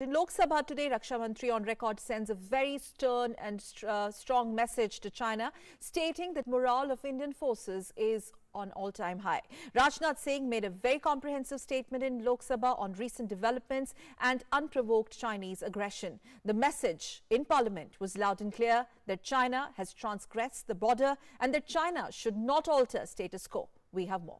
In Lok Sabha today, Raksha Mantri on record sends a very stern and strong message to China, stating that morale of Indian forces is on all-time high. Rajnath Singh made a very comprehensive statement in Lok Sabha on recent developments and unprovoked Chinese aggression. The message in Parliament was loud and clear that China has transgressed the border and that China should not alter status quo. We have more.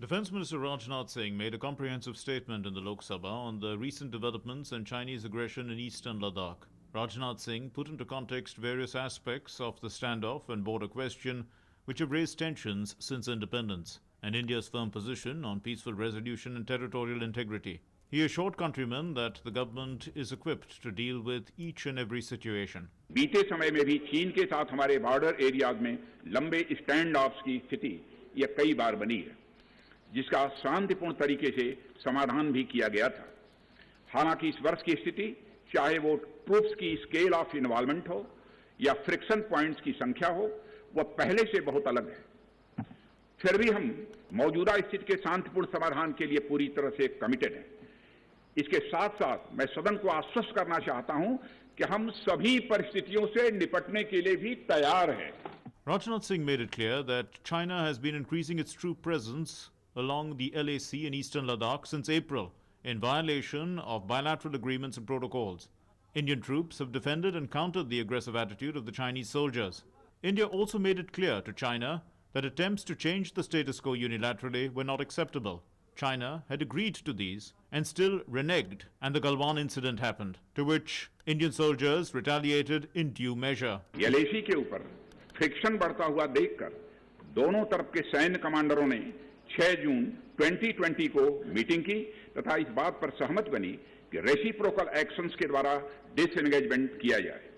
Defence Minister Rajnath Singh made a comprehensive statement in the Lok Sabha on the recent developments and Chinese aggression in eastern Ladakh. Rajnath Singh put into context various aspects of the standoff and border question which have raised tensions since independence, and India's firm position on peaceful resolution and territorial integrity. He assured countrymen that the government is equipped to deal with each and every situation. बीते समय में भी चीन के साथ हमारे border areas में लंबे स्टैंड ऑफ्स की स्थिति यह कई बार बनी है, जिसका शांतिपूर्ण तरीके से समाधान भी किया गया था। हालांकि इस वर्ष की स्थिति, चाहे वो ट्रूप्स की स्केल ऑफ इन्वॉल्वमेंट हो या फ्रिक्शन पॉइंट्स की संख्या हो, वह पहले से बहुत अलग है। फिर भी हम मौजूदा स्थिति के शांतिपूर्ण समाधान के लिए पूरी तरह से कमिटेड हैं। इसके साथ साथ मैं सदन को आश्वस्त करना चाहता हूं कि हम सभी परिस्थितियों से निपटने के लिए भी तैयार हैं। Rajnath Singh made it clear that China has been increasing its troop presence along the LAC in eastern Ladakh since April, in violation of bilateral agreements and protocols. Indian troops have defended and countered the aggressive attitude of the Chinese soldiers. India also made it clear to China that attempts to change the status quo unilaterally were not acceptable. China had agreed to these and still reneged, and the Galwan incident happened, to which Indian soldiers retaliated in due measure. LAC के ऊपर friction बढ़ता हुआ देखकर दोनों तरफ के सैन्य कमांडरों ने 6 जून 2020 को मीटिंग की तथा इस बात पर सहमत बनी कि रेसिप्रोकल एक्शंस के द्वारा डिसएंगेजमेंट किया जाए।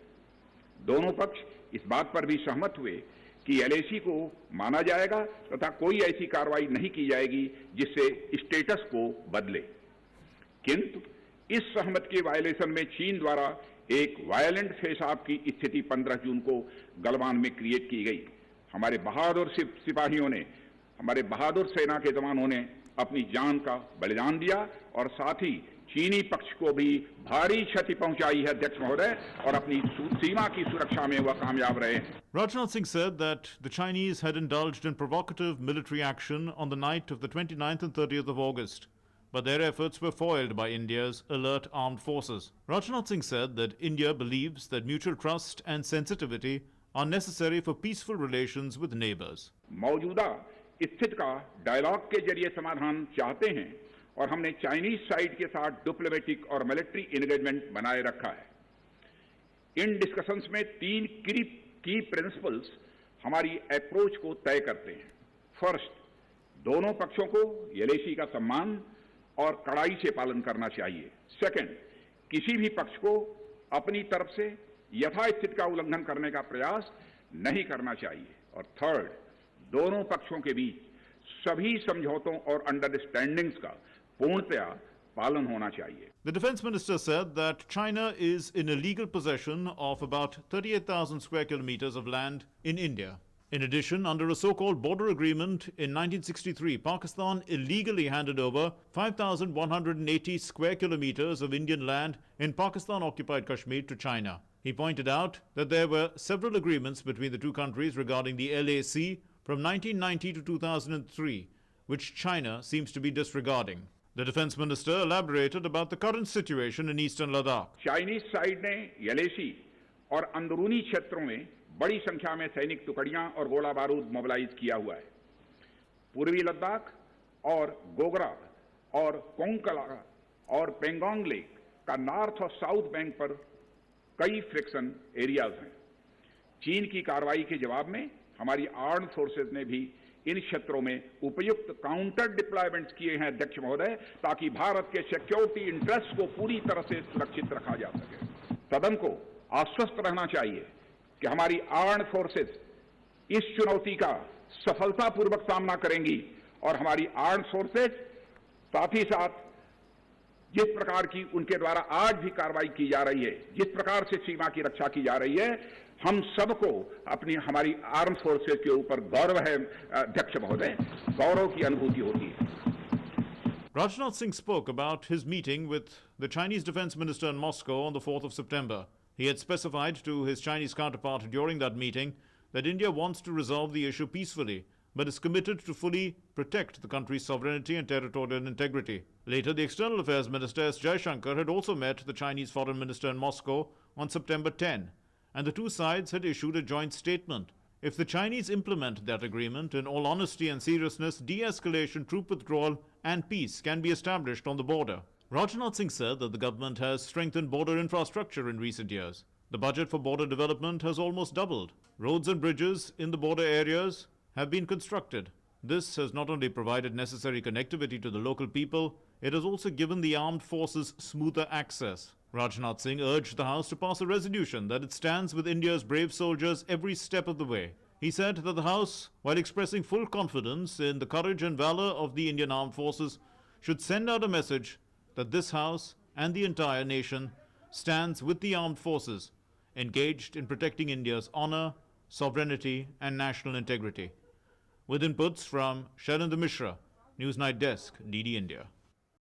दोनों पक्ष इस बात पर भी सहमत हुए कि LAC को माना जाएगा तथा कोई ऐसी कार्रवाई नहीं की जाएगी जिससे स्टेटस को बदले। किंतु इस सहमति के वायलेशन में चीन द्वारा एक वायलेंट फेस ऑफ की स्थिति 15 जून को गलवान में क्रिएट की गई। हमारे बहादुर सिपाहियों ने, हमारे बहादुर सेना के जवानों ने अपनी जान का बलिदान दिया और साथ ही चीनी पक्ष को भी भारी क्षति पहुंचाई है अध्यक्ष महोदय, और अपनी सीमा की सुरक्षा में वह कामयाब रहे। Rajnath Singh said that the Chinese had indulged in provocative military action on the night of the 29th and 30th of August, but their efforts were foiled by India's alert armed forces. Rajnath Singh said that India believes that mutual trust and sensitivity are necessary for peaceful relations with neighbors. मौजूदा स्थिति का dialogue के जरिए समाधान चाहते हैं और हमने चाइनीज साइड के साथ डिप्लोमेटिक और मिलिट्री एंगेजमेंट बनाए रखा है। इन डिस्कशंस में 3 की प्रिंसिपल्स हमारी अप्रोच को तय करते हैं। फर्स्ट, दोनों पक्षों को LAC का सम्मान और कड़ाई से पालन करना चाहिए। सेकंड, किसी भी पक्ष को अपनी तरफ से यथास्थिति का उल्लंघन करने का प्रयास नहीं करना चाहिए। और थर्ड, दोनों पक्षों के बीच सभी समझौतों और अंडरस्टैंडिंग्स का पूर्णतया पालन होना चाहिए। The defense minister said that China is in illegal possession of about 38,000 square kilometers of land in India. In addition, under a so-called border agreement in 1963, Pakistan illegally handed over 5,180 square kilometers of Indian land in Pakistan-occupied Kashmir to China. He pointed out that there were several agreements between the two countries regarding the LAC from 1990 to 2003, which China seems to be disregarding. The defense minister elaborated about the current situation in eastern Ladakh. Chinese side ने LAC और अंदरूनी क्षेत्रों में बड़ी संख्या में सैनिक टुकड़ियां और गोला बारूद मोबिलाइज किया हुआ है। पूर्वी लद्दाख और गोगरा और कोंकला और पेंगोंग लेक का नॉर्थ और साउथ बैंक पर कई फ्रिक्शन एरियाज हैं। चीन की कार्रवाई के जवाब में हमारी आर्म्ड फोर्सेज ने भी इन क्षेत्रों में उपयुक्त काउंटर डिप्लॉयमेंट्स किए हैं अध्यक्ष महोदय, ताकि भारत के सिक्योरिटी इंटरेस्ट को पूरी तरह से सुरक्षित रखा जा सके। सदन को आश्वस्त रहना चाहिए कि हमारी आर्म्ड फोर्सेज इस चुनौती का सफलतापूर्वक सामना करेंगी और हमारी आर्म्ड फोर्सेज साथ ही साथ जिस प्रकार की उनके द्वारा आज भी कार्रवाई की जा रही है, जिस प्रकार से सीमा की रक्षा की जा रही है, हम सबको हमारी आर्म्ड फोर्सेज के ऊपर गौरव है अध्यक्ष महोदय, गौरव की अनुभूति होती है। Rajnath Singh spoke about his meeting with the Chinese Defense Minister in Moscow on the 4th of September. He had specified to his Chinese counterpart during that meeting that India wants to resolve the issue peacefully, but is committed to fully protect the country's sovereignty and territorial integrity. Later, the External Affairs Minister S. Jaishankar had also met the Chinese Foreign Minister in Moscow on September 10, and the two sides had issued a joint statement. If the Chinese implement that agreement, in all honesty and seriousness, de-escalation, troop withdrawal and peace can be established on the border. Rajnath Singh said that the government has strengthened border infrastructure in recent years. The budget for border development has almost doubled. Roads and bridges in the border areas have been constructed. This has not only provided necessary connectivity to the local people, it has also given the armed forces smoother access. Rajnath Singh urged the House to pass a resolution that it stands with India's brave soldiers every step of the way. He said that the House, while expressing full confidence in the courage and valor of the Indian armed forces, should send out a message that this House and the entire nation stands with the armed forces, engaged in protecting India's honor, sovereignty and national integrity. With inputs from Shailendra Mishra, Newsnight Desk, DD India.